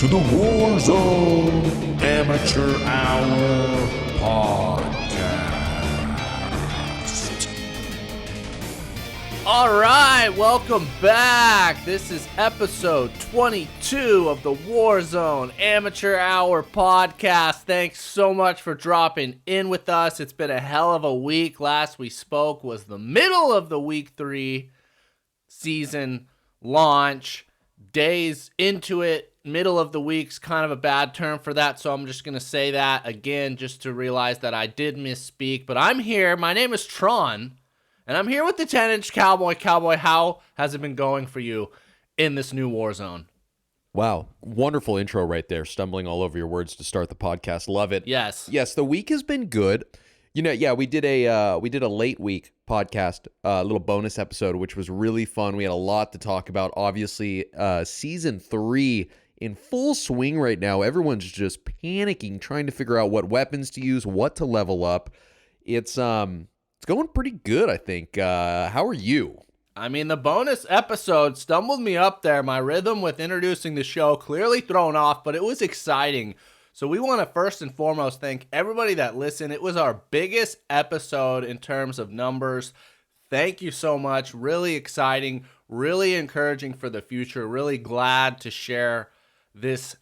to the Warzone Amateur Hour podcast. All right, welcome back. This is episode 22 of the Warzone Amateur Hour podcast. Thanks so much for dropping in with us. It's been a hell of a week. Last we spoke was the middle of the week 3 season launch. Days into it, middle of the week's kind of a bad term for that, so I'm just going to say that again just to realize that I did misspeak. But I'm here. My name is Tron, and I'm here with the 10-Inch Cowboy. How has it been going for you in this new Warzone? Wow, wonderful intro right there. Stumbling all over your words to start the podcast. Love it. Yes. Yes, the week has been good. You know, yeah, we did a late week podcast, a little bonus episode, which was really fun. We had a lot to talk about. Obviously, season 3 in full swing right now. Everyone's just panicking, trying to figure out what weapons to use, what to level up. It's going pretty good, I think. How are you? I mean, the bonus episode stumbled me up there. My rhythm with introducing the show clearly thrown off, but it was exciting. So we want to first and foremost thank everybody that listened. It was our biggest episode in terms of numbers. Thank you so much. Really exciting, really encouraging for the future. Really glad to share this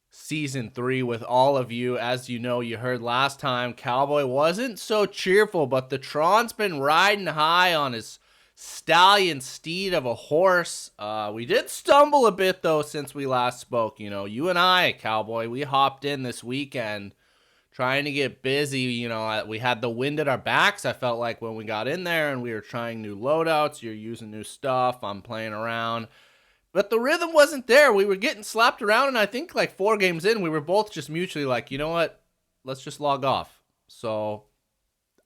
season 3 with all of you. As you know, you heard last time, Cowboy wasn't so cheerful, but the Tron's been riding high on his stallion steed of a horse. We did stumble a bit though since we last spoke. You know, you and I, Cowboy, we hopped in this weekend trying to get busy. You know, we had the wind at our backs, I felt like, when we got in there, and we were trying new loadouts. You're using new stuff, I'm playing around, but the rhythm wasn't there. We were getting slapped around, and I think like 4 games in, we were both just mutually like, you know what, let's just log off. So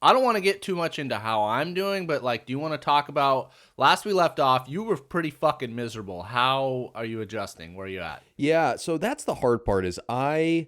I don't want to get too much into how I'm doing, but like, do you want to talk about last we left off? You were pretty fucking miserable. How are you adjusting? Where are you at? Yeah, so that's the hard part is I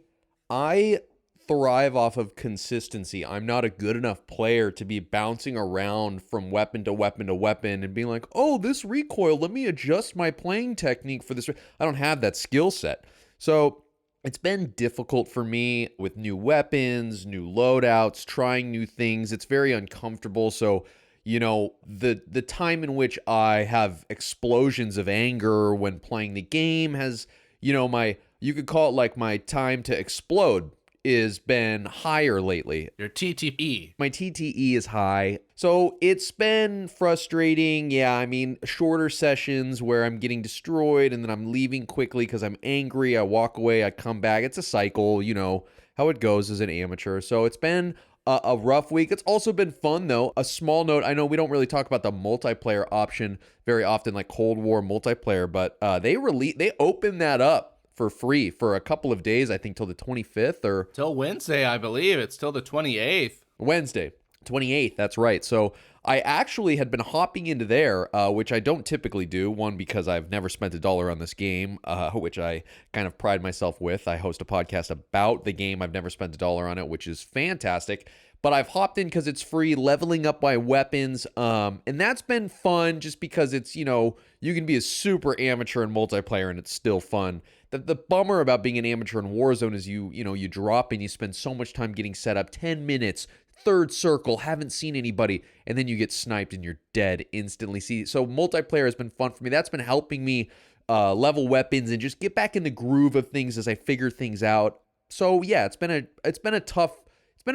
thrive off of consistency. I'm not a good enough player to be bouncing around from weapon to weapon to weapon and being like, oh, this recoil, let me adjust my playing technique for this. I don't have that skill set. So it's been difficult for me with new weapons, new loadouts, trying new things. It's very uncomfortable. So, you know, the time in which I have explosions of anger when playing the game has, you know, you could call it like my time to explode is been higher lately. Your TTE. My TTE is high. So it's been frustrating. Yeah, I mean, shorter sessions where I'm getting destroyed and then I'm leaving quickly because I'm angry. I walk away, I come back. It's a cycle, you know, how it goes as an amateur. So it's been a rough week. It's also been fun, though. A small note, I know we don't really talk about the multiplayer option very often, like Cold War multiplayer, but they opened that up for free for a couple of days, I think till the 25th or till Wednesday, I believe. It's till the 28th. Wednesday, 28th, that's right. So I actually had been hopping into there, which I don't typically do. One, because I've never spent $1 on this game, which I kind of pride myself with. I host a podcast about the game. I've never spent $1 on it, which is fantastic. But I've hopped in because it's free, leveling up my weapons, and that's been fun just because it's, you know, you can be a super amateur in multiplayer and it's still fun. The bummer about being an amateur in Warzone is you drop and you spend so much time getting set up, 10 minutes, third circle, haven't seen anybody, and then you get sniped and you're dead instantly. So multiplayer has been fun for me. That's been helping me level weapons and just get back in the groove of things as I figure things out. So yeah, it's been a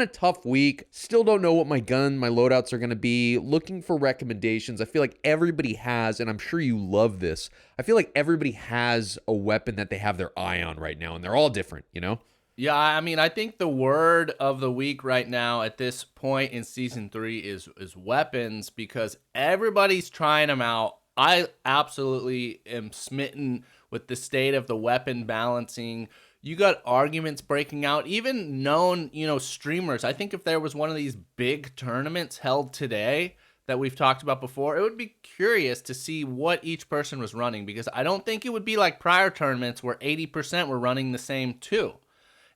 tough week. Still don't know what my loadouts are going to be. Looking for recommendations. I feel like everybody has, and I'm sure you love this, I feel like everybody has a weapon that they have their eye on right now, and they're all different, you know? Yeah, I mean, I think the word of the week right now at this point in Season 3 is weapons, because everybody's trying them out. I absolutely am smitten with the state of the weapon balancing. You got arguments breaking out, even known, streamers. I think if there was one of these big tournaments held today that we've talked about before, it would be curious to see what each person was running, because I don't think it would be like prior tournaments where 80% were running the same too.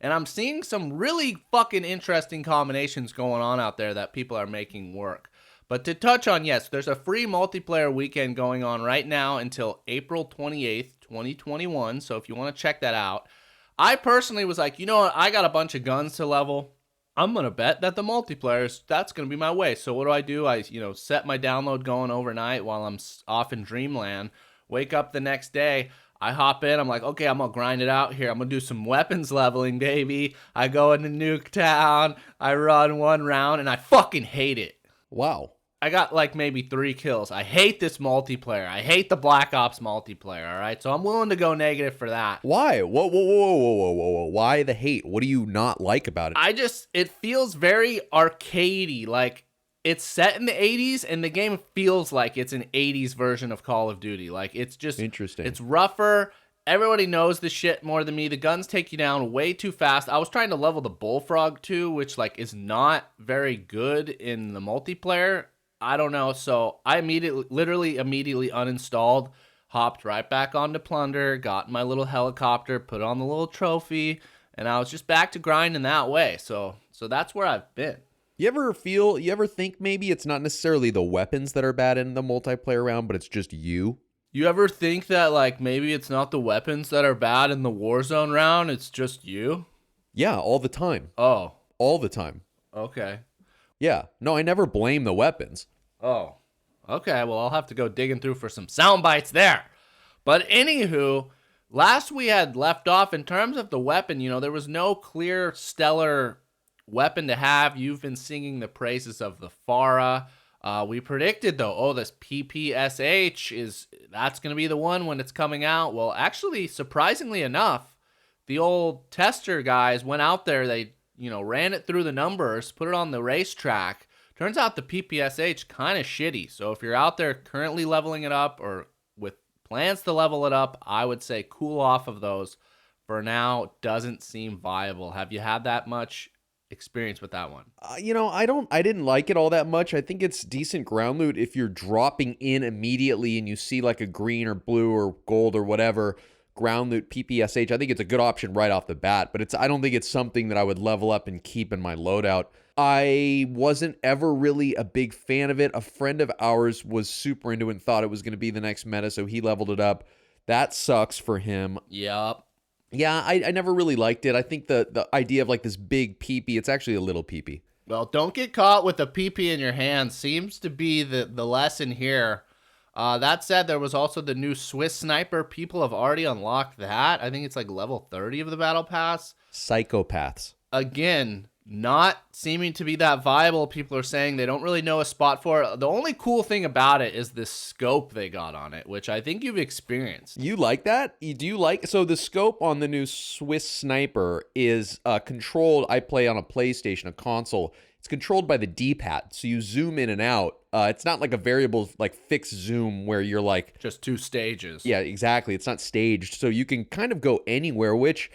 And I'm seeing some really fucking interesting combinations going on out there that people are making work. But to touch on, yes, there's a free multiplayer weekend going on right now until April 28th, 2021. So if you want to check that out, I personally was like, you know what? I got a bunch of guns to level. I'm going to bet that the multiplayer, that's going to be my way. So what do? I set my download going overnight while I'm off in Dreamland. Wake up the next day. I hop in. I'm like, okay, I'm going to grind it out here. I'm going to do some weapons leveling, baby. I go into Nuketown. I run one round, and I fucking hate it. Wow. I got like maybe 3 kills. I hate this multiplayer. I hate the Black Ops multiplayer, all right? So I'm willing to go negative for that. Why? Whoa. Why the hate? What do you not like about it? It feels very arcadey. Like, it's set in the 80s, and the game feels like it's an 80s version of Call of Duty. Like, it's just... Interesting. It's rougher. Everybody knows this shit more than me. The guns take you down way too fast. I was trying to level the Bullfrog too, which like is not very good in the multiplayer. I don't know. So I literally immediately uninstalled, hopped right back onto Plunder, got my little helicopter, put on the little trophy, and I was just back to grinding that way. So that's where I've been. You ever think maybe it's not necessarily the weapons that are bad in the multiplayer round, but it's just you? You ever think that, like, maybe it's not the weapons that are bad in the Warzone round, it's just you? Yeah, all the time. Oh. All the time. Okay. Yeah. No, I never blame the weapons. Oh. Okay, well, I'll have to go digging through for some sound bites there. But anywho, last we had left off, in terms of the weapon, there was no clear stellar weapon to have. You've been singing the praises of the Farah. We predicted though, this PPSH that's going to be the one when it's coming out. Well, actually, surprisingly enough, the old tester guys went out there, they, ran it through the numbers, put it on the racetrack. Turns out the PPSH kind of shitty. So if you're out there currently leveling it up or with plans to level it up, I would say cool off of those. For now, doesn't seem viable. Have you had that much experience with that one? I didn't like it all that much. I think it's decent ground loot if you're dropping in immediately and you see like a green or blue or gold or whatever ground loot PPSH. I think it's a good option right off the bat, but I don't think it's something that I would level up and keep in my loadout. I wasn't ever really a big fan of it. A friend of ours was super into it and thought it was going to be the next meta, so he leveled it up. That sucks for him. Yep. Yeah, I never really liked it. I think the idea of like this big peepee, it's actually a little peepee. Well, don't get caught with a peepee in your hand seems to be the lesson here. That said, there was also the new Swiss Sniper. People have already unlocked that. I think it's like level 30 of the Battle Pass. Psychopaths. Again, not seeming to be that viable. People are saying they don't really know a spot for it. The only cool thing about it is the scope they got on it, which I think you've experienced. You like that? So the scope on the new Swiss Sniper is controlled. I play on a PlayStation, a console. It's controlled by the D-pad, so you zoom in and out. It's not like a variable, like fixed zoom where you're like... Just 2 stages. Yeah, exactly. It's not staged, so you can kind of go anywhere, which...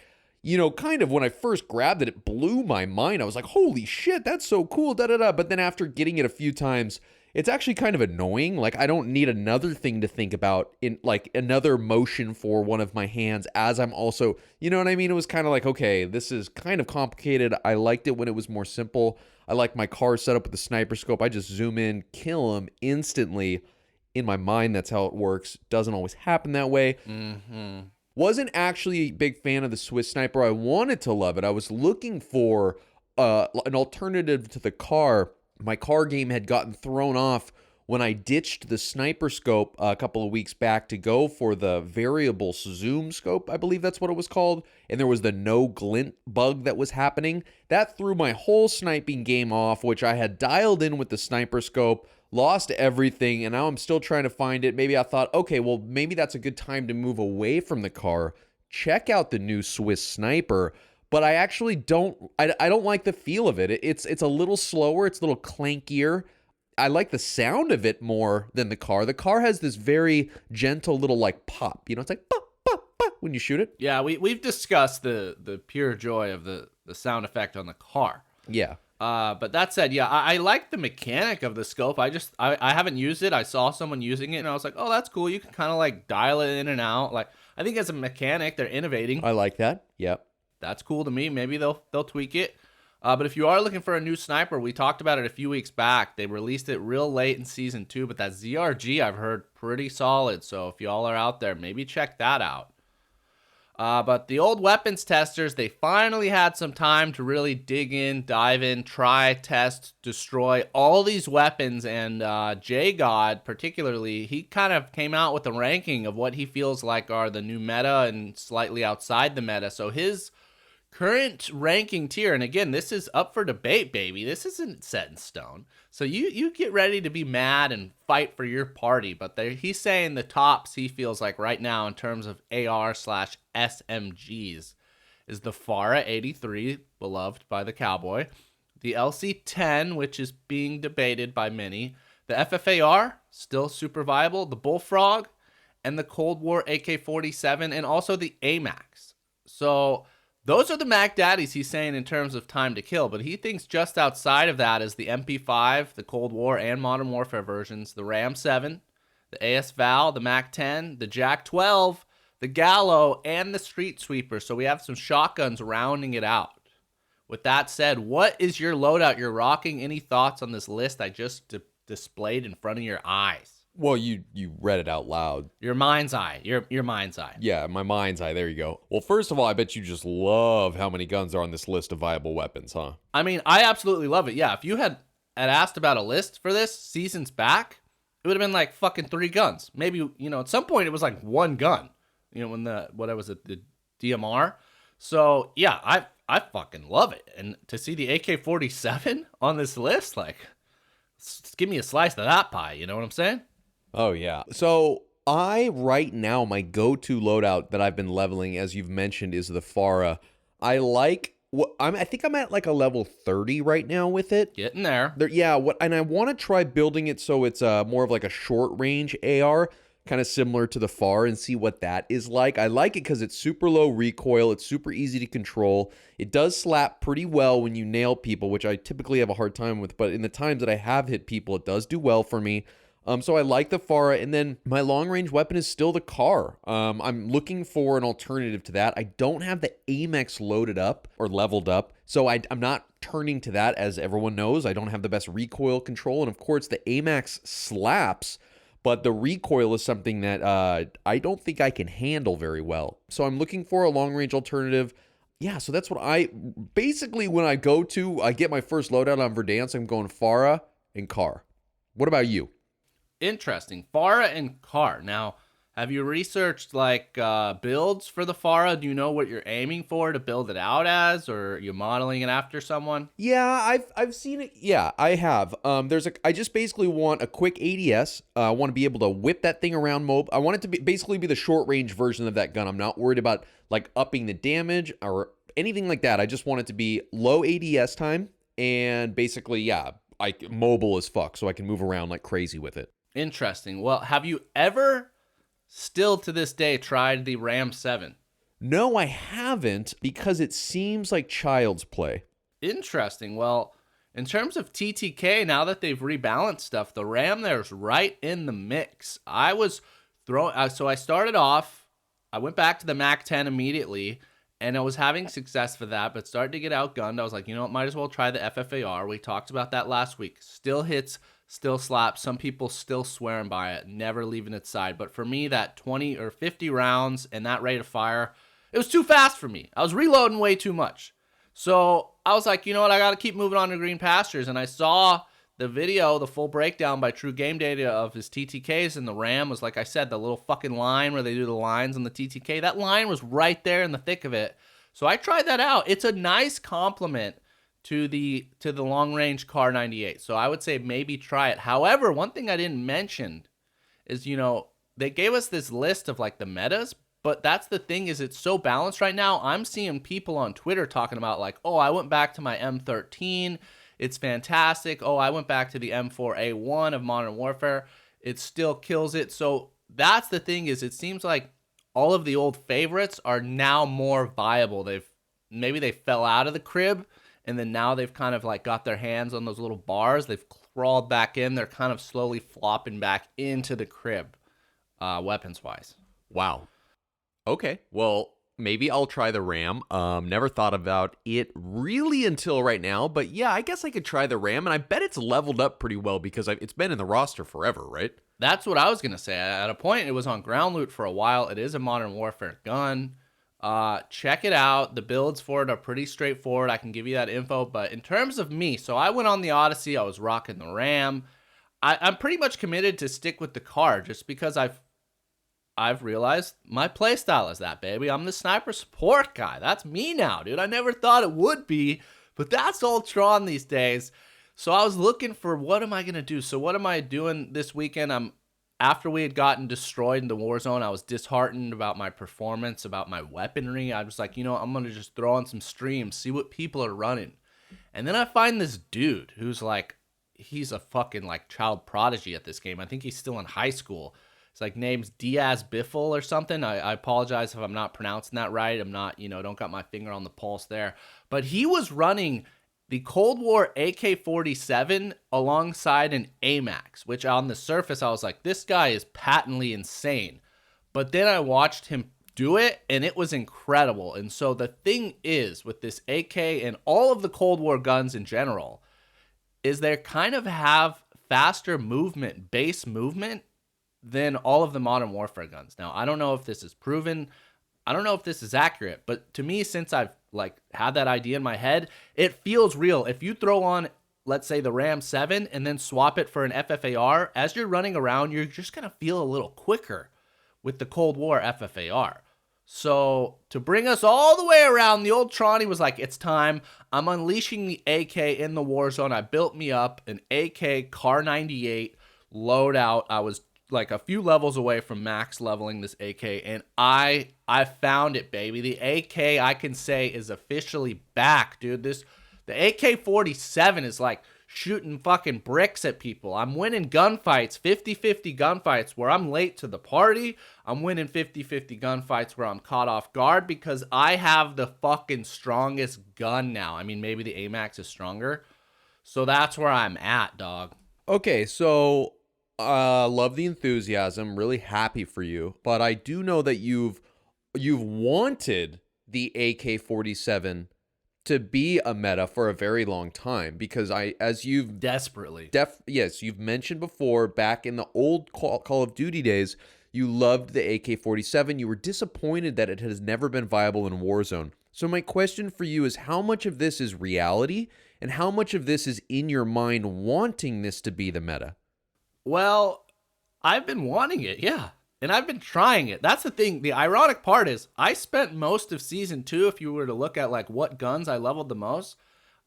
kind of when I first grabbed it, it blew my mind. I was like, holy shit, that's so cool, da-da-da. But then after getting it a few times, it's actually kind of annoying. Like, I don't need another thing to think about in, like, another motion for one of my hands as I'm also, you know what I mean? It was kind of like, okay, this is kind of complicated. I liked it when it was more simple. I like my car set up with the sniper scope. I just zoom in, kill them instantly. In my mind, that's how it works. Doesn't always happen that way. Mm-hmm. Wasn't actually a big fan of the Swiss Sniper. I wanted to love it. I was looking for an alternative to the car. My car game had gotten thrown off when I ditched the sniper scope a couple of weeks back to go for the variable zoom scope. I believe that's what it was called. And there was the no glint bug that was happening. That threw my whole sniping game off, which I had dialed in with the sniper scope. Lost everything, and now I'm still trying to find it. Maybe I thought, okay, well, maybe that's a good time to move away from the car, check out the new Swiss Sniper, but I actually don't like the feel of it. It's a little slower, it's a little clankier. I like the sound of it more than the car. The car has this very gentle little, like, pop. It's like, pop, pop, pop when you shoot it. Yeah, we've discussed the pure joy of the sound effect on the car. Yeah. But that said, yeah, I like the mechanic of the scope. I haven't used it. I saw someone using it, and I was like, oh, that's cool. You can kind of like dial it in and out. Like, I think as a mechanic, they're innovating. I like that. Yeah. That's cool to me. Maybe they'll tweak it. But if you are looking for a new sniper, we talked about it a few weeks back. They released it real late in Season 2, but that ZRG I've heard pretty solid. So if y'all are out there, maybe check that out. But the old weapons testers, they finally had some time to really dig in, dive in, try, test, destroy all these weapons. And J-God, particularly, he kind of came out with a ranking of what he feels like are the new meta and slightly outside the meta. So his current ranking tier, and again, this is up for debate, baby. This isn't set in stone. So you get ready to be mad and fight for your party. But he's saying the tops he feels like right now in terms of AR/SMGs is the FARA 83, beloved by the Cowboy, the LC-10, which is being debated by many, the FFAR, still super viable, the Bullfrog, and the Cold War AK-47, and also the AMAX. So those are the Mac Daddies he's saying in terms of time to kill, but he thinks just outside of that is the MP5, the Cold War and Modern Warfare versions, the Ram 7, the AS Val, the Mac 10, the Jack 12, the Gallo, and the Street Sweeper. So we have some shotguns rounding it out. With that said, what is your loadout you're rocking? Any thoughts on this list I just displayed in front of your eyes? Well, you read it out loud. Your mind's eye. Your mind's eye. Yeah, my mind's eye. There you go. Well, first of all, I bet you just love how many guns are on this list of viable weapons, huh? I mean, I absolutely love it. Yeah, if you had asked about a list for this seasons back, it would have been like fucking 3 guns. Maybe, at some point it was like 1 gun. When the DMR. So, yeah, I fucking love it. And to see the AK-47 on this list, like, give me a slice of that pie, you know what I'm saying? Oh, yeah. So right now, my go-to loadout that I've been leveling, as you've mentioned, is the FARA. I think I'm at like a level 30 right now with it. Getting there. And I want to try building it so it's more of like a short-range AR, kind of similar to the FAR, and see what that is like. I like it because it's super low recoil. It's super easy to control. It does slap pretty well when you nail people, which I typically have a hard time with. But in the times that I have hit people, it does do well for me. So I like the FARA, and then my long-range weapon is still the CAR. I'm looking for an alternative to that. I don't have the AMEX loaded up or leveled up, so I'm not turning to that, as everyone knows. I don't have the best recoil control, and of course the AMEX slaps, but the recoil is something that I don't think I can handle very well. So I'm looking for a long-range alternative. Yeah, so that's what basically when I get my first loadout on Verdansk, I'm going FARA and CAR. What about you? Interesting. FARA and CAR. Now, have you researched like builds for the FARA? Do you know what you're aiming for to build it out as, or are you modeling it after someone? Yeah, I've seen it. Yeah, I have. I just basically want a quick ADS. I want to be able to whip that thing around I want it to basically be the short range version of that gun. I'm not worried about like upping the damage or anything like that. I just want it to be low ADS time and basically, yeah, mobile as fuck, so I can move around like crazy with it. Interesting. Well, have you ever, still to this day, tried the Ram 7? No, I haven't, because it seems like child's play. Interesting. Well, in terms of TTK, now that they've rebalanced stuff, the Ram there's right in the mix. So I started off, I went back to the Mac 10 immediately, and I was having success for that, but started to get outgunned. I was like, might as well try the FFAR. We talked about that last week. Still hits, still slaps. Some people still swearing by it, never leaving its side. But for me, that 20 or 50 rounds and that rate of fire, it was too fast for me. I was reloading way too much. So I was like, you know what? I got to keep moving on to green pastures. And I saw the video, the full breakdown by True Game Data of his TTKs, and the Ram was, like I said, the little fucking line where they do the lines on the TTK. That line was right there in the thick of it. So I tried that out. It's a nice compliment to the long-range CAR 98. So I would say maybe try it. However, one thing I didn't mention is, they gave us this list of like the metas, but that's the thing, is it's so balanced right now. I'm seeing people on Twitter talking about like, oh, I went back to my M13. It's fantastic. Oh, I went back to the M4A1 of Modern Warfare. It still kills it. So that's the thing, is it seems like all of the old favorites are now more viable. Maybe they fell out of the crib, and then now they've kind of like got their hands on those little bars. They've crawled back in. They're kind of slowly flopping back into the crib, weapons-wise. Wow. Okay. Well, maybe I'll try the RAM. Never thought about it really until right now, but yeah, I guess I could try the RAM, and I bet it's leveled up pretty well because it's been in the roster forever, right? That's what I was going to say. At a point, it was on ground loot for a while. It is a Modern Warfare gun. Check it out. The builds for it are pretty straightforward. I can give you that info. But in terms of me, so I went on the Odyssey. I was rocking the RAM. I'm pretty much committed to stick with the car just because I've realized my playstyle is that, baby. I'm the sniper support guy. That's me now, dude. I never thought it would be, but that's all Tron these days. So I was looking for what am I going to do? So what am I doing this weekend? After we had gotten destroyed in the Warzone, I was disheartened about my performance, about my weaponry. I was like, I'm going to just throw on some streams, see what people are running. And then I find this dude who's like, he's a fucking like child prodigy at this game. I think he's still in high school. It's like name's Diaz Biffle or something. I apologize if I'm not pronouncing that right. I'm not, don't got my finger on the pulse there. But he was running the Cold War AK-47 alongside an AMAX, which on the surface, I was like, this guy is patently insane. But then I watched him do it, and it was incredible. And so the thing is, with this AK and all of the Cold War guns in general, is they kind of have faster movement, base movement, than all of the Modern Warfare guns. Now, I don't know if this is proven. I don't know if this is accurate, but to me, since I've had that idea in my head, it feels real. If you throw on, let's say, the Ram 7 and then swap it for an FFAR, as you're running around, you're just going to feel a little quicker with the Cold War FFAR. So to bring us all the way around, the old Tronny was like, it's time. I'm unleashing the AK in the Warzone. I built me up an AK Car 98 loadout. I was like a few levels away from max leveling this AK, and I found it, baby. The AK, I can say, is officially back, dude. The AK-47 is like shooting fucking bricks at people. I'm winning gunfights, 50-50 gunfights where I'm late to the party. I'm winning 50-50 gunfights where I'm caught off guard because I have the fucking strongest gun now. I mean, maybe the AMAX is stronger. So that's where I'm at, dog. Okay, so love the enthusiasm, really happy for you, but I do know that you've wanted the AK-47 to be a meta for a very long time because as you've desperately yes, you've mentioned before, back in the old Call of Duty days, you loved the AK-47. You were disappointed that it has never been viable in Warzone. So my question for you is, how much of this is reality and how much of this is in your mind wanting this to be the meta? Well, I've been wanting it, yeah. And I've been trying it. That's the thing. The ironic part is I spent most of Season 2, if you were to look at like what guns I leveled the most,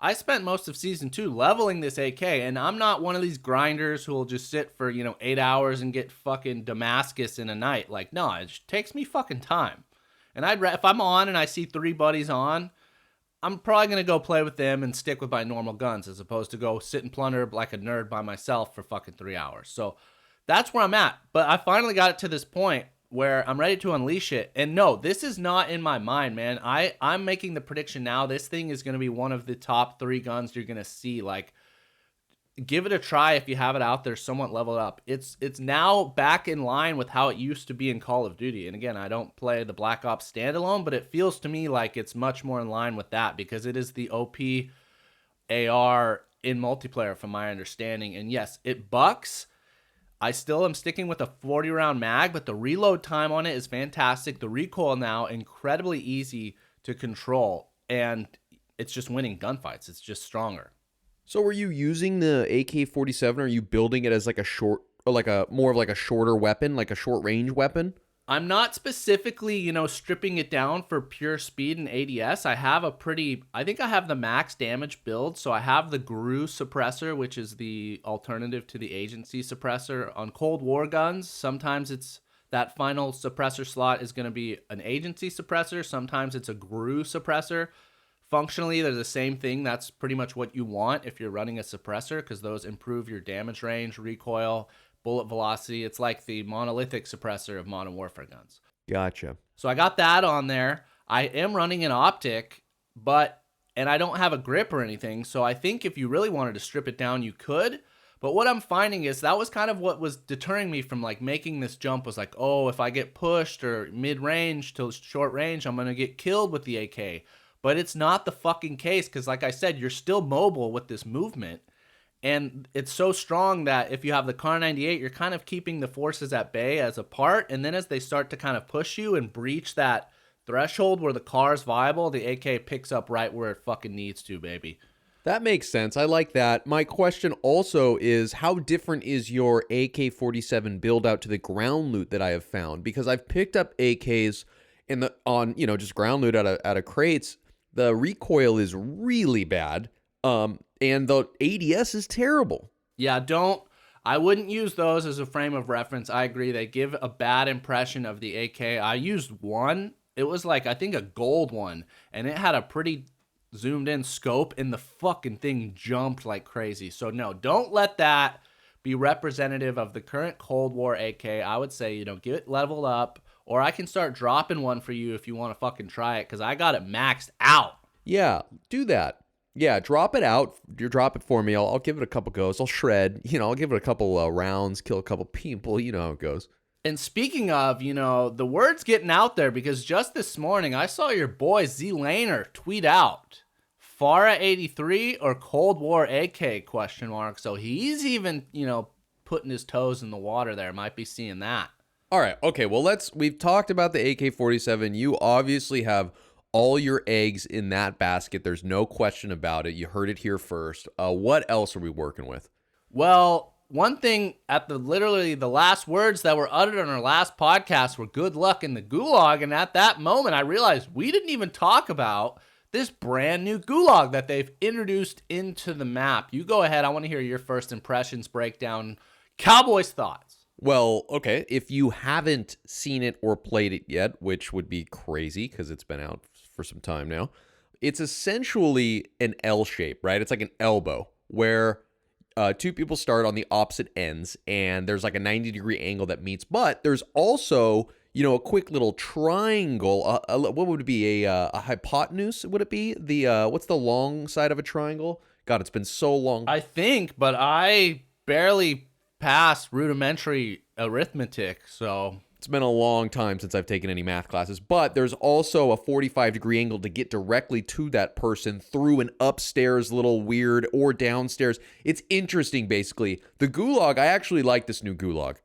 I spent most of Season 2 leveling this AK. And I'm not one of these grinders who will just sit for, 8 hours and get fucking Damascus in a night. Like, no, it just takes me fucking time. And if I'm on and I see 3 buddies on, I'm probably going to go play with them and stick with my normal guns as opposed to go sit and plunder like a nerd by myself for fucking 3 hours. So that's where I'm at. But I finally got it to this point where I'm ready to unleash it. And no, this is not in my mind, man. I'm making the prediction now. This thing is going to be one of the top 3 guns you're going to see. Like, give it a try if you have it out there somewhat leveled up. It's now back in line with how it used to be in Call of Duty. And again, I don't play the Black Ops standalone, but it feels to me like it's much more in line with that because it is the OP AR in multiplayer from my understanding. And yes, it bucks. I still am sticking with a 40 round mag, but the reload time on it is fantastic. The recoil now incredibly easy to control, and it's just winning gunfights. It's just stronger. So are you using the AK-47? Are you building it as like a short, or like a more of like a shorter weapon, like a short range weapon? I'm not specifically, stripping it down for pure speed and ADS. I think I have the max damage build. So I have the GRU suppressor, which is the alternative to the agency suppressor. On Cold War guns, sometimes it's that final suppressor slot is going to be an agency suppressor. Sometimes it's a GRU suppressor. Functionally, they're the same thing. That's pretty much what you want if you're running a suppressor because those improve your damage range, recoil, bullet velocity. It's like the monolithic suppressor of Modern Warfare guns. Gotcha. So I got that on there. I am running an optic, and I don't have a grip or anything. So I think if you really wanted to strip it down, you could. But what I'm finding is that was kind of what was deterring me from like making this jump was like, oh, if I get pushed or mid-range to short range, I'm going to get killed with the AK. But it's not the fucking case because like I said, you're still mobile with this movement. And it's so strong that if you have the Kar 98, you're kind of keeping the forces at bay as a part. And then as they start to kind of push you and breach that threshold where the car is viable, the AK picks up right where it fucking needs to, baby. That makes sense. I like that. My question also is, how different is your AK-47 build out to the ground loot that I have found? Because I've picked up AKs on just ground loot out of crates. The recoil is really bad. And the ADS is terrible. Yeah, I wouldn't use those as a frame of reference. I agree. They give a bad impression of the AK. I used one. It was like, I think a gold one, and it had a pretty zoomed in scope, and the fucking thing jumped like crazy. So no, don't let that be representative of the current Cold War AK. I would say, get it leveled up, or I can start dropping one for you if you want to fucking try it, because I got it maxed out. Yeah, do that. Yeah, drop it out. You drop it for me. I'll give it a couple goes. I'll shred. I'll give it a couple rounds, kill a couple people. You know how it goes. And speaking of, the word's getting out there because just this morning I saw your boy Z Laner tweet out Farah 83 or Cold War AK ? So he's even, putting his toes in the water there. Might be seeing that. All right. Okay. Well, we've talked about the AK-47. You obviously have all your eggs in that basket. There's no question about it. You heard it here first. What else are we working with? Well, one thing literally the last words that were uttered on our last podcast were good luck in the Gulag. And at that moment, I realized we didn't even talk about this brand new Gulag that they've introduced into the map. You go ahead. I want to hear your first impressions, breakdown, Cowboys' thoughts. Well, okay. If you haven't seen it or played it yet, which would be crazy because it's been out for some time now, it's essentially an L shape, right? It's like an elbow where two people start on the opposite ends, and there's like a 90-degree angle that meets. But there's also, a quick little triangle. What would it be? A hypotenuse? Would it be what's the long side of a triangle? God, it's been so long. I think, but I barely passed rudimentary arithmetic, so it's been a long time since I've taken any math classes. But there's also a 45-degree angle to get directly to that person through an upstairs little weird or downstairs. It's interesting, basically. The Gulag, I actually like this new Gulag.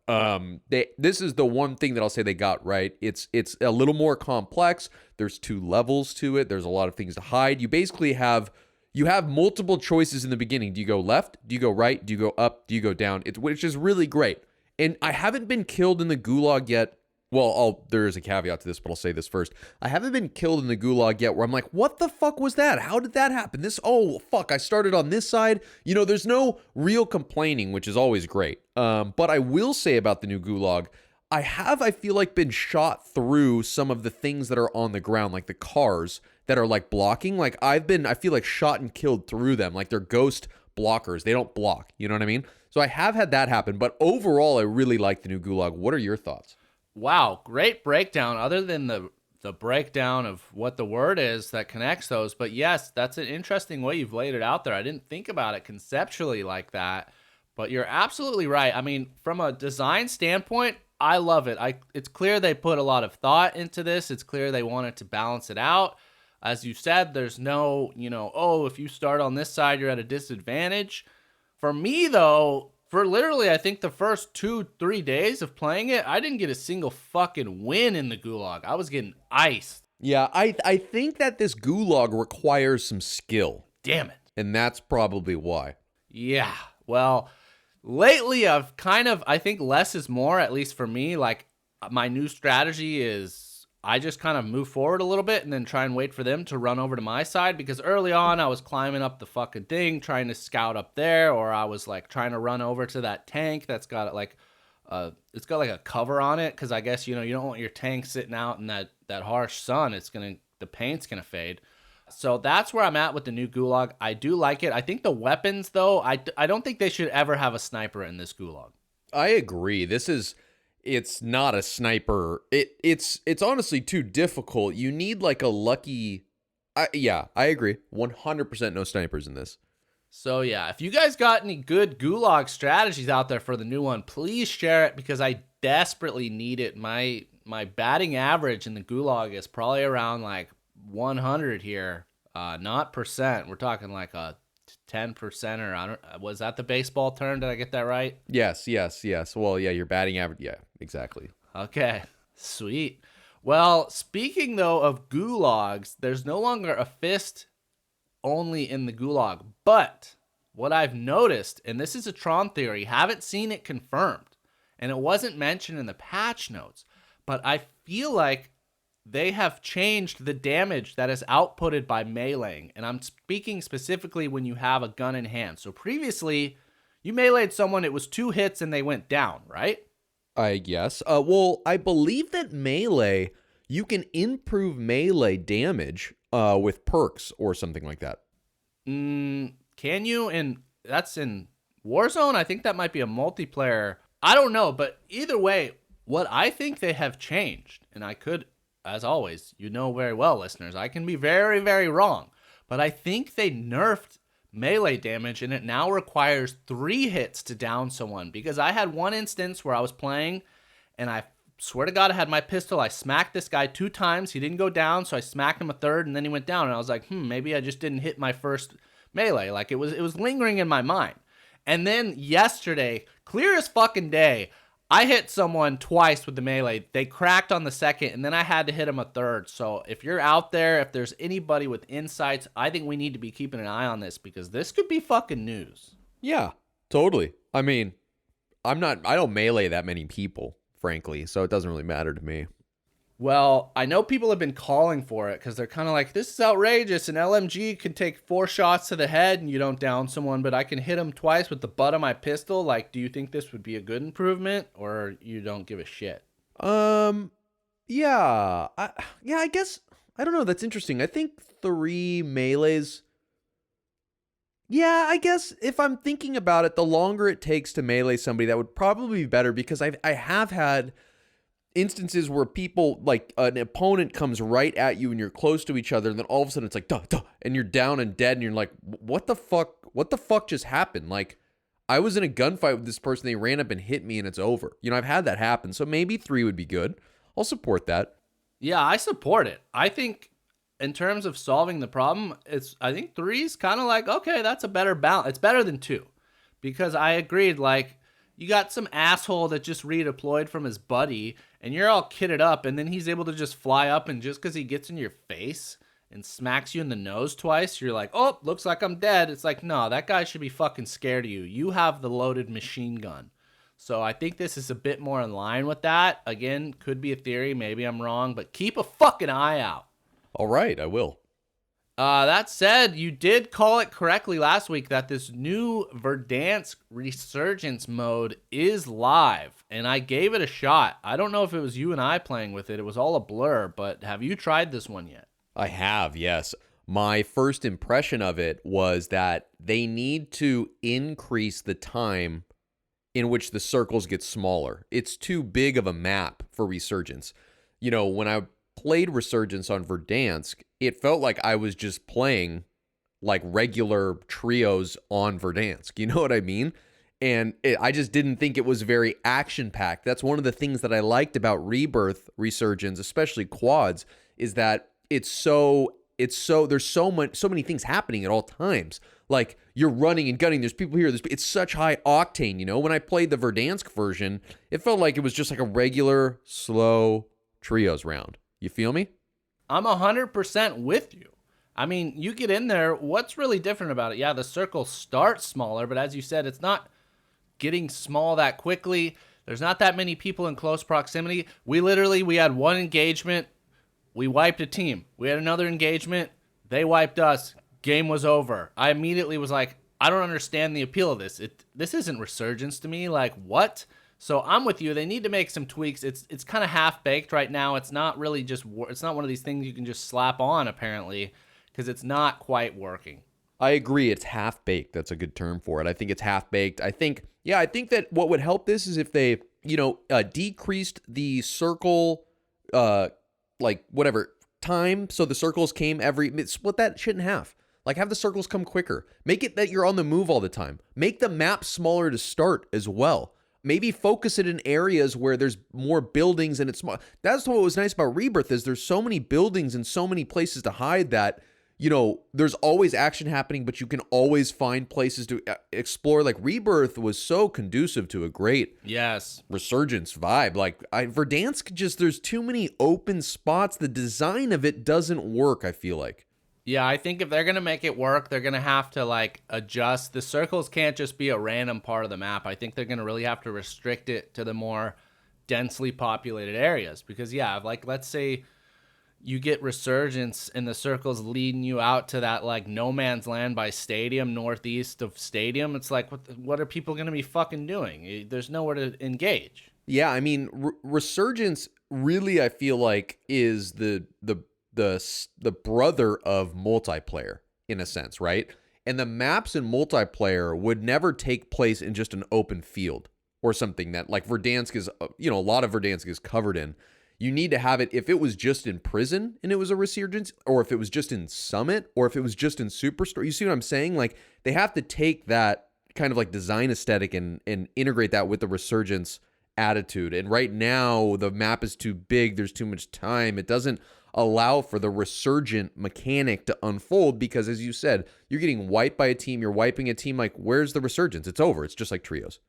This is the one thing that I'll say they got right. It's a little more complex. There's 2 levels to it. There's a lot of things to hide. You basically have multiple choices in the beginning. Do you go left? Do you go right? Do you go up? Do you go down? Which is really great. And I haven't been killed in the Gulag yet. Well, there is a caveat to this, but I'll say this first. I haven't been killed in the Gulag yet where I'm like, what the fuck was that? How did that happen? I started on this side. There's no real complaining, which is always great. But I will say about the new Gulag, I feel like, been shot through some of the things that are on the ground, like the cars that are like blocking. Like I feel like shot and killed through them. Like they're ghost blockers. They don't block. You know what I mean? So I have had that happen, but overall, I really like the new Gulag. What are your thoughts? Wow, great breakdown. Other than the breakdown of what the word is that connects those, but yes, that's an interesting way you've laid it out there. I didn't think about it conceptually like that, but you're absolutely right. I mean, from a design standpoint, I love it. It's clear they put a lot of thought into this. It's clear they wanted to balance it out. As you said, there's no, if you start on this side, you're at a disadvantage. For me, though, for literally, I think the first 2-3 days of playing it, I didn't get a single fucking win in the Gulag. I was getting iced. Yeah, I think that this Gulag requires some skill. Damn it. And that's probably why. Yeah, well, lately I think less is more, at least for me. Like, my new strategy is I just kind of move forward a little bit and then try and wait for them to run over to my side, because early on I was climbing up the fucking thing, trying to scout up there, or I was like trying to run over to that tank that's got like it's got like a cover on it, because I guess you don't want your tank sitting out in that harsh sun. The paint's gonna fade. So that's where I'm at with the new Gulag. I do like it. I think the weapons, though, I don't think they should ever have a sniper in this Gulag. I agree. It's not a sniper. It's honestly too difficult. You need like a lucky. I agree. 100% no snipers in this. So yeah, if you guys got any good Gulag strategies out there for the new one, please share it because I desperately need it. My batting average in the Gulag is probably around like 100 here, not percent. We're talking like a 10% or I don't. Was that the baseball term? Did I get that right? Yes. Well, yeah, your batting average. Yeah, exactly. Okay, sweet. Well, speaking though of Gulags, there's no longer a fist only in the Gulag. But what I've noticed, and this is a Tron theory, haven't seen it confirmed, and it wasn't mentioned in the patch notes, but I feel like they have changed the damage that is outputted by meleeing. And I'm speaking specifically when you have a gun in hand. So previously, you meleeed someone, it was 2 hits and they went down, right? I guess. Well, I believe that melee, you can improve melee damage with perks or something like that. Can you? And that's in Warzone. I think that might be a multiplayer. I don't know, but either way, what I think they have changed, and I could, as always, you know very well, listeners, I can be very, very wrong, but I think they nerfed melee damage and it now requires 3 hits to down someone, because I had one instance where I was playing and I swear to God I had my pistol. I smacked this guy 2 times. He didn't go down, so I smacked him a third and then he went down, and I was like, maybe I just didn't hit my first melee. Like it was lingering in my mind. And then yesterday, clear as fucking day, I hit someone twice with the melee. They cracked on the second, and then I had to hit him a third. So if you're out there, if there's anybody with insights, I think we need to be keeping an eye on this because this could be fucking news. Yeah, totally. I mean, I don't melee that many people, frankly, so it doesn't really matter to me. Well, I know people have been calling for it because they're kind of like, this is outrageous. An LMG can take 4 shots to the head and you don't down someone, but I can hit him twice with the butt of my pistol. Like, do you think this would be a good improvement, or you don't give a shit? Yeah. I guess, I don't know. That's interesting. I think 3 melees. Yeah, I guess if I'm thinking about it, the longer it takes to melee somebody, that would probably be better, because I have had instances where people, like an opponent comes right at you and you're close to each other, and then all of a sudden it's like duh, duh, and you're down and dead, and you're like, what the fuck just happened? Like, I was in a gunfight with this person, they ran up and hit me, and it's over. You know, I've had that happen, so maybe 3 would be good. I'll support that. Yeah, I support it. I think in terms of solving the problem, I think 3's kind of like, okay, that's a better balance. It's better than 2, because I agreed, like, you got some asshole that just redeployed from his buddy, and you're all kitted up, and then he's able to just fly up, and just because he gets in your face and smacks you in the nose twice, you're like, oh, looks like I'm dead. It's like, no, that guy should be fucking scared of you. You have the loaded machine gun. So I think this is a bit more in line with that. Again, could be a theory. Maybe I'm wrong, but keep a fucking eye out. All right, I will. That said, you did call it correctly last week that this new Verdansk Resurgence mode is live, and I gave it a shot. I don't know if it was you and I playing with it. It was all a blur, but have you tried this one yet? I have, yes. My first impression of it was that they need to increase the time in which the circles get smaller. It's too big of a map for Resurgence. You know, when I played Resurgence on Verdansk, it felt like I was just playing like regular trios on Verdansk. You know what I mean? And I just didn't think it was very action-packed. That's one of the things that I liked about Rebirth Resurgence, especially quads, is that there's so many things happening at all times. Like, you're running and gunning, there's people here, it's such high octane, you know? When I played the Verdansk version, it felt like it was just like a regular, slow trios round. You feel me? I'm 100% with you. I mean, you get in there, what's really different about it? Yeah, the circle starts smaller, but as you said, it's not getting small that quickly. There's not that many people in close proximity. We had one engagement, we wiped a team. We had another engagement, they wiped us. Game was over. I immediately was like, I don't understand the appeal of this. This isn't Resurgence to me. Like, what? So I'm with you. They need to make some tweaks. It's kind of half-baked right now. It's not really it's not one of these things you can just slap on, apparently, because it's not quite working. I agree. It's half-baked. That's a good term for it. I think it's half-baked. I think that what would help this is if they, decreased the circle, time, so the circles split that shit in half. Like, have the circles come quicker. Make it that you're on the move all the time. Make the map smaller to start as well. Maybe focus it in areas where there's more buildings and it's small. That's what was nice about Rebirth is there's so many buildings and so many places to hide that, you know, there's always action happening, but you can always find places to explore. Like, Rebirth was so conducive to a great Resurgence vibe. Like, Verdansk just, there's too many open spots. The design of it doesn't work, I feel like. Yeah, I think if they're going to make it work, they're going to have to, like, adjust. The circles can't just be a random part of the map. I think they're going to really have to restrict it to the more densely populated areas. Because, yeah, like, let's say you get Resurgence and the circles leading you out to that, like, no man's land by Stadium, northeast of Stadium. It's like, what are people going to be fucking doing? There's nowhere to engage. Yeah, I mean, Resurgence really, I feel like, is the brother of multiplayer in a sense, right? And the maps in multiplayer would never take place in just an open field or something that like Verdansk is, you know, a lot of Verdansk is covered in. You need to have it if it was just in prison and it was a Resurgence, or if it was just in Summit, or if it was just in Superstore. You see what I'm saying? Like, they have to take that kind of like design aesthetic and integrate that with the Resurgence attitude. And right now the map is too big. There's too much time. It doesn't allow for the resurgent mechanic to unfold because, as you said, you're getting wiped by a team. You're wiping a team. Like, where's the Resurgence? It's over. It's just like trios.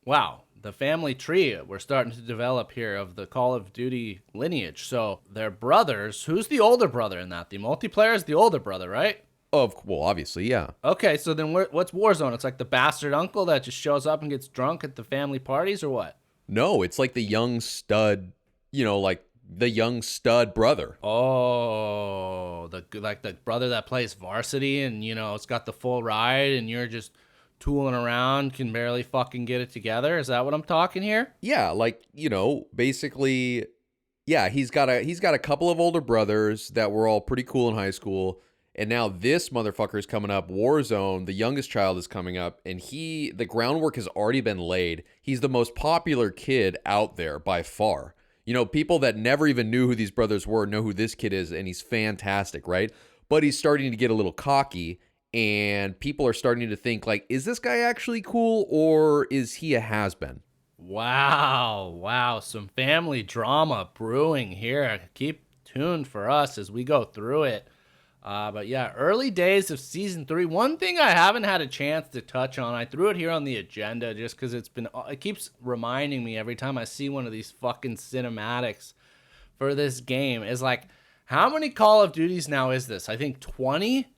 Wow. The family tree we're starting to develop here of the Call of Duty lineage. So they're brothers. Who's the older brother in that? The multiplayer is the older brother, right? Well, obviously, yeah. Okay, so then what's Warzone? It's like the bastard uncle that just shows up and gets drunk at the family parties, or what? No, it's like the young stud, you know, like the young stud brother. Oh, the brother that plays varsity and, you know, it's got the full ride and you're just tooling around, can barely fucking get it together. Is that what I'm talking here? Yeah, like, you know, basically, yeah, he's got a couple of older brothers that were all pretty cool in high school. And now this motherfucker is coming up, Warzone, the youngest child is coming up, and the groundwork has already been laid. He's the most popular kid out there by far. You know, people that never even knew who these brothers were know who this kid is, and he's fantastic, right? But he's starting to get a little cocky, and people are starting to think, like, is this guy actually cool, or is he a has-been? Wow. Some family drama brewing here. Keep tuned for us as we go through it. But yeah, early days of season 3. One thing I haven't had a chance to touch on, I threw it here on the agenda just because it keeps reminding me every time I see one of these fucking cinematics for this game, is like, how many Call of Duties now is this? I think 20?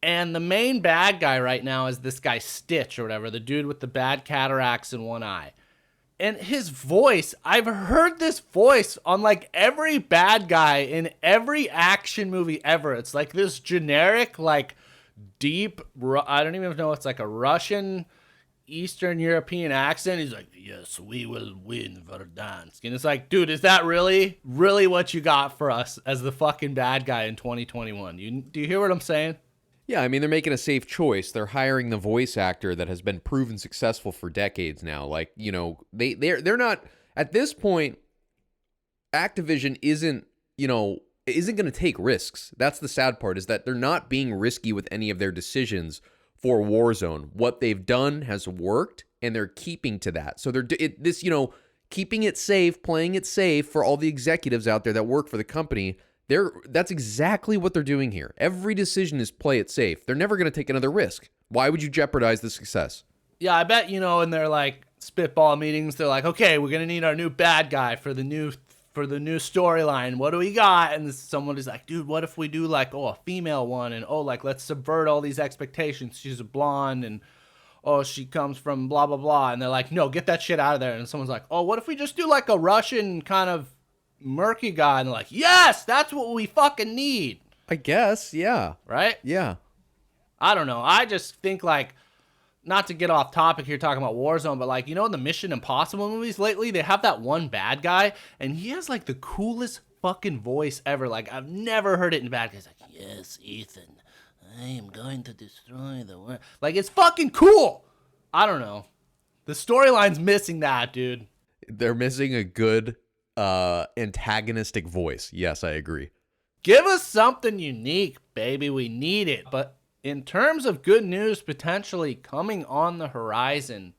And the main bad guy right now is this guy Stitch or whatever, the dude with the bad cataracts in one eye. And his voice, I've heard this voice on like every bad guy in every action movie ever. It's like this generic, like deep, I don't even know, it's like a Russian, Eastern European accent. He's like, yes, we will win Verdansk. And it's like, dude, is that really what you got for us as the fucking bad guy in 2021? Do you hear what I'm saying? Yeah, I mean, they're making a safe choice. They're hiring the voice actor that has been proven successful for decades now. Like, you know, they're not, at this point, Activision isn't going to take risks. That's the sad part, is that they're not being risky with any of their decisions for Warzone. What they've done has worked, and they're keeping to that. So keeping it safe, playing it safe for all the executives out there that work for the company. That's exactly what they're doing here. Every decision is play it safe. They're never going to take another risk. Why would you jeopardize the success? Yeah, I bet, in their like spitball meetings, they're like, okay, we're going to need our new bad guy for the new storyline. What do we got? And someone is like, dude, what if we do like, a female one? And like, let's subvert all these expectations. She's a blonde and she comes from blah, blah, blah. And they're like, no, get that shit out of there. And someone's like, what if we just do like a Russian kind of murky guy? And they're like, yes, that's what we fucking need. I guess, yeah. Right? Yeah. I don't know. I just think, like, not to get off topic here talking about Warzone, but like, in the Mission Impossible movies lately, they have that one bad guy, and he has like the coolest fucking voice ever. Like, I've never heard it in bad guys. Like, yes, Ethan, I am going to destroy the world. Like, it's fucking cool. I don't know. The storyline's missing that, dude. They're missing a good antagonistic voice. Yes, I agree. Give us something unique, baby. We need it. But in terms of good news potentially coming on the horizon,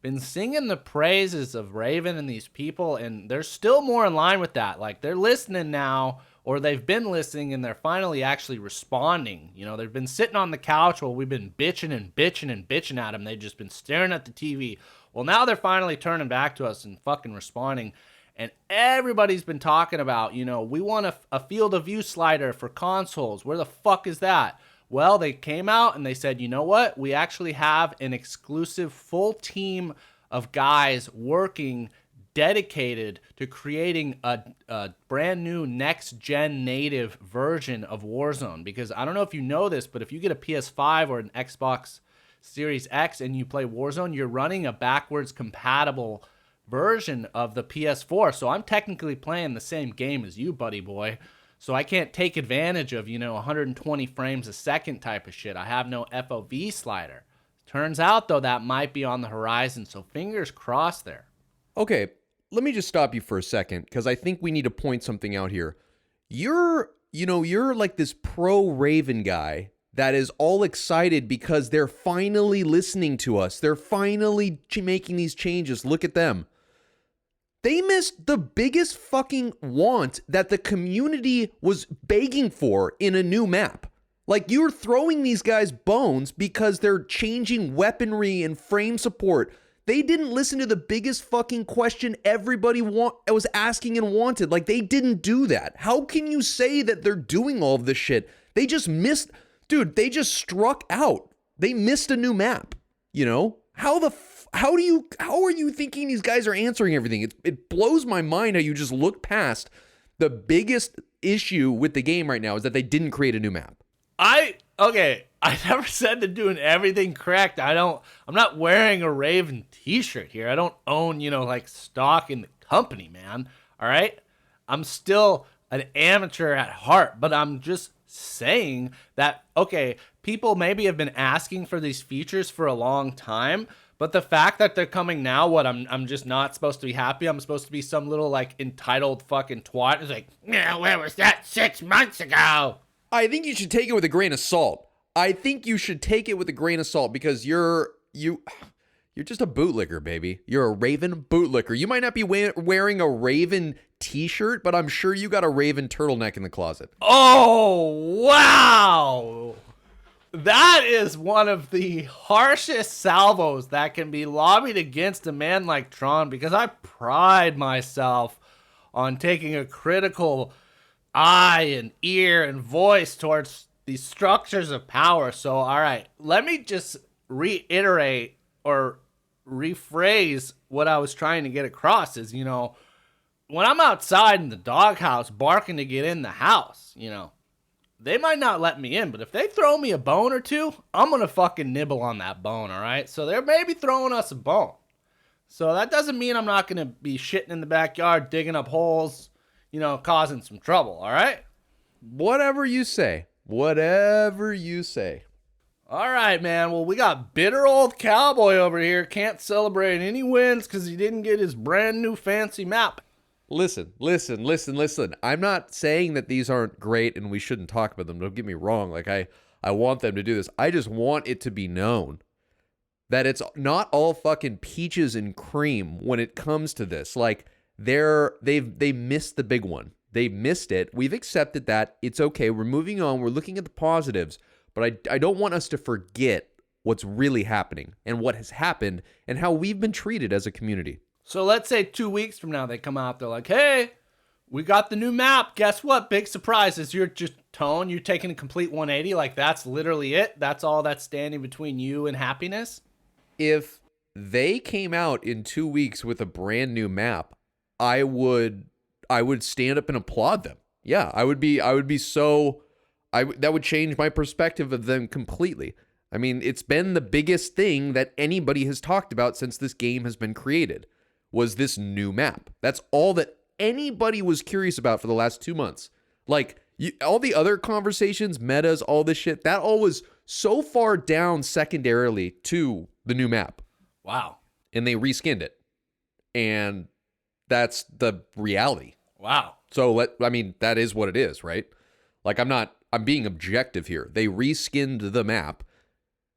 been singing the praises of Raven and these people, and there's still more in line with that. Like, they're listening now, or they've been listening, and they're finally actually responding. You know, they've been sitting on the couch while we've been bitching and bitching and bitching at them. They've just been staring at the TV. Well, now they're finally turning back to us and fucking responding. And everybody's been talking about, you know, we want a field of view slider for consoles. Where the fuck is that? Well, they came out and they said, you know what? We actually have an exclusive full team of guys working dedicated to creating a brand new next-gen native version of Warzone. Because I don't know if you know this, but if you get a PS5 or an Xbox Series X and you play Warzone, you're running a backwards compatible version of the PS4. So I'm technically playing the same game as you, buddy boy. So I can't take advantage of, you know, 120 frames a second type of shit. I have no FOV slider. Turns out, though, that might be on the horizon. So fingers crossed there. Okay, let me just stop you for a second, because I think we need to point something out here. You're like this pro-Raven guy that is all excited because they're finally listening to us. They're finally making these changes. Look at them. They missed the biggest fucking want that the community was begging for in a new map. Like, you're throwing these guys bones because they're changing weaponry and frame support. They didn't listen to the biggest fucking question everybody was asking and wanted. Like, they didn't do that. How can you say that they're doing all of this shit? They just missed... Dude, they just struck out. They missed a new map, you know? How are you thinking these guys are answering everything? It blows my mind how you just look past the biggest issue with the game right now is that they didn't create a new map. I never said they're doing everything correct. I'm not wearing a Raven t-shirt here. I don't own, you know, like stock in the company, man. All right? I'm still an amateur at heart, but I'm just saying that, okay, people maybe have been asking for these features for a long time, but the fact that they're coming now, I'm just not supposed to be happy. I'm supposed to be some little, like, entitled fucking twat. It's like, yeah, where was that 6 months ago? I think you should take it with a grain of salt. Because you're just a bootlicker, baby. You're a Raven bootlicker. You might not be wearing a Raven t-shirt, but I'm sure you got a Raven turtleneck in the closet. Oh, wow. That is one of the harshest salvos that can be lobbied against a man like Tron, because I pride myself on taking a critical eye and ear and voice towards these structures of power. So, all right, let me just reiterate or rephrase what I was trying to get across is, you know, when I'm outside in the doghouse barking to get in the house, you know, they might not let me in, but if they throw me a bone or two, I'm going to fucking nibble on that bone, all right? So they're maybe throwing us a bone. So that doesn't mean I'm not going to be shitting in the backyard, digging up holes, you know, causing some trouble, all right? Whatever you say. Whatever you say. All right, man. Well, we got bitter old cowboy over here. Can't celebrate any wins because he didn't get his brand new fancy map. Listen. I'm not saying that these aren't great and we shouldn't talk about them. Don't get me wrong. Like, I want them to do this. I just want it to be known that it's not all fucking peaches and cream when it comes to this. Like, they missed the big one. They missed it. We've accepted that. It's okay. We're moving on. We're looking at the positives. But I don't want us to forget what's really happening and what has happened and how we've been treated as a community. So let's say 2 weeks from now they come out, they're like, hey, we got the new map. Guess what? Big surprise is you're just Tone. You're taking a complete 180. Like, that's literally it. That's all that's standing between you and happiness. If they came out in 2 weeks with a brand new map, I would stand up and applaud them. Yeah, that would change my perspective of them completely. I mean, it's been the biggest thing that anybody has talked about since this game has been created, was this new map. That's all that anybody was curious about for the last 2 months. Like, all the other conversations, metas, all this shit, that all was so far down secondarily to the new map. Wow. And they reskinned it. And that's the reality. Wow. So, that is what it is, right? Like, I'm not I'm being objective here. They reskinned the map,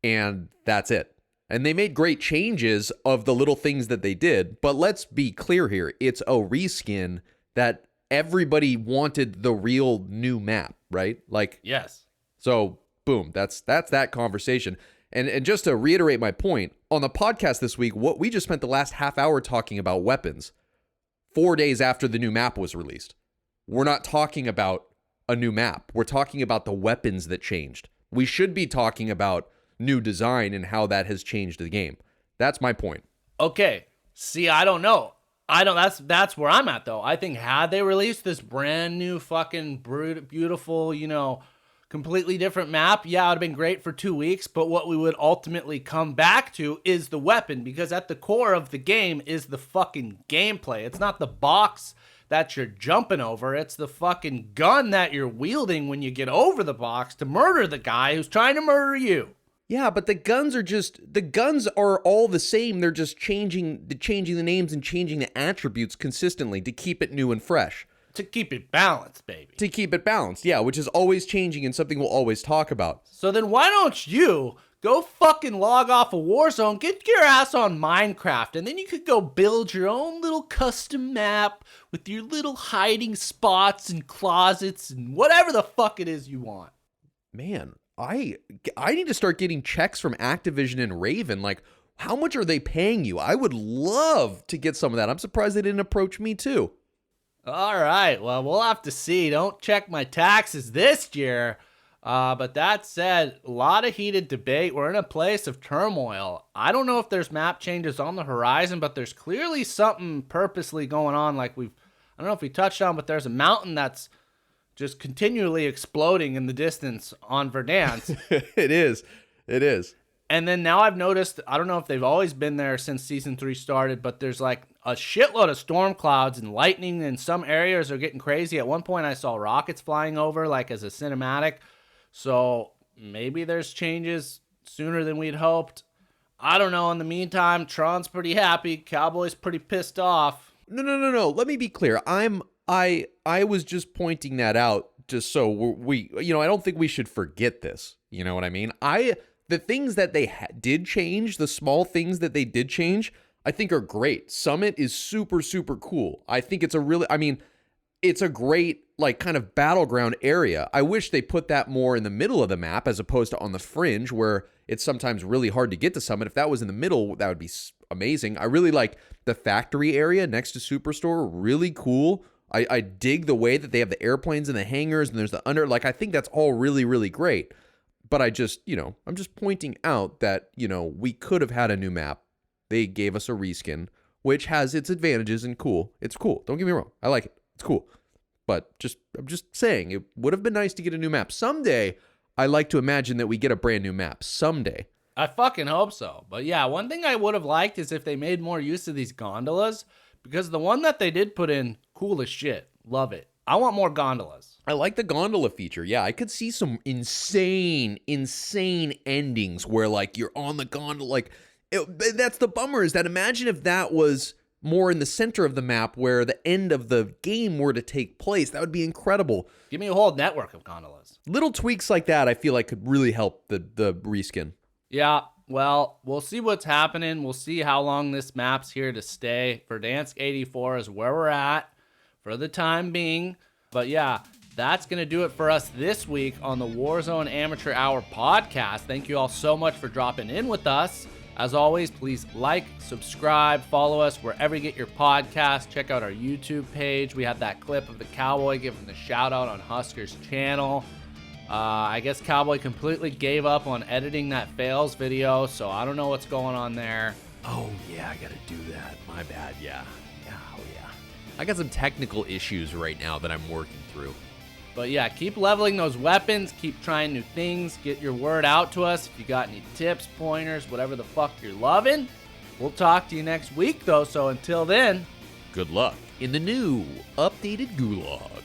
and that's it. And they made great changes of the little things that they did, but let's be clear here. It's a reskin that everybody wanted the real new map, right? Like, yes. So, boom, that's that conversation. And just to reiterate my point, on the podcast this week, what we just spent the last half hour talking about weapons 4 days after the new map was released. We're not talking about a new map. We're talking about the weapons that changed. We should be talking about new design and how that has changed the game. That's my point. Okay. See, I don't know. That's where I'm at, though. I think had they released this brand new fucking beautiful, completely different map, yeah, it would have been great for 2 weeks, but what we would ultimately come back to is the weapon, because at the core of the game is the fucking gameplay. It's not the box that you're jumping over, it's the fucking gun that you're wielding when you get over the box to murder the guy who's trying to murder you. Yeah, but the guns are all the same. They're just changing the names and changing the attributes consistently to keep it new and fresh. To keep it balanced, baby. To keep it balanced, yeah, which is always changing and something we'll always talk about. So then why don't you go fucking log off of Warzone, get your ass on Minecraft, and then you could go build your own little custom map with your little hiding spots and closets and whatever the fuck it is you want. Man, I need to start getting checks from Activision and Raven. Like, how much are they paying you? I would love to get some of that. I'm surprised they didn't approach me too. All right, well, we'll have to see. Don't check my taxes this year. But that said, a lot of heated debate. We're in a place of turmoil. I don't know if there's map changes on the horizon, but there's clearly something purposely going on. I don't know if we touched on, but there's a mountain that's just continually exploding in the distance on Verdansk. It is. And then now I've noticed, I don't know if they've always been there since Season 3 started, but there's like a shitload of storm clouds and lightning in some areas are getting crazy. At one point I saw rockets flying over like as a cinematic. So maybe there's changes sooner than we'd hoped. I don't know. In the meantime, Tron's pretty happy. Cowboy's pretty pissed off. No. Let me be clear. I was just pointing that out just so we I don't think we should forget this. You know what I mean? The things that they did change, the small things that they did change, I think are great. Summit is super, super cool. I think it's it's a great, like, kind of battleground area. I wish they put that more in the middle of the map as opposed to on the fringe where it's sometimes really hard to get to Summit. If that was in the middle, that would be amazing. I really like the factory area next to Superstore. Really cool. I dig the way that they have the airplanes and the hangars and there's the I think that's all really, really great. But I'm just pointing out that, we could have had a new map. They gave us a reskin, which has its advantages and cool. It's cool. Don't get me wrong. I like it. It's cool. But I'm just saying, it would have been nice to get a new map. Someday, I like to imagine that we get a brand new map. Someday. I fucking hope so. But yeah, one thing I would have liked is if they made more use of these gondolas, because the one that they did put in, cool as shit. Love it. I want more gondolas. I like the gondola feature. Yeah, I could see some insane endings where, like, you're on the gondola. That's the bummer, is that imagine if that was more in the center of the map where the end of the game were to take place. That would be incredible. Give me a whole network of gondolas. Little tweaks like that I feel like could really help the reskin. Yeah, well, we'll see what's happening. We'll see how long this map's here to stay. Verdansk 84 is where we're at for the time being. But yeah, that's going to do it for us this week on the Warzone Amateur Hour podcast. Thank you all so much for dropping in with us. As always, please like, subscribe, follow us wherever you get your podcast. Check out our YouTube page. We had that clip of the Cowboy giving the shout out on Husker's channel. I guess Cowboy completely gave up on editing that fails video, so I don't know what's going on there. Oh, yeah, I got to do that. My bad, yeah. I got some technical issues right now that I'm working through. But yeah, keep leveling those weapons, keep trying new things, get your word out to us. If you got any tips, pointers, whatever the fuck you're loving. We'll talk to you next week, though, so until then, good luck in the new updated Gulag.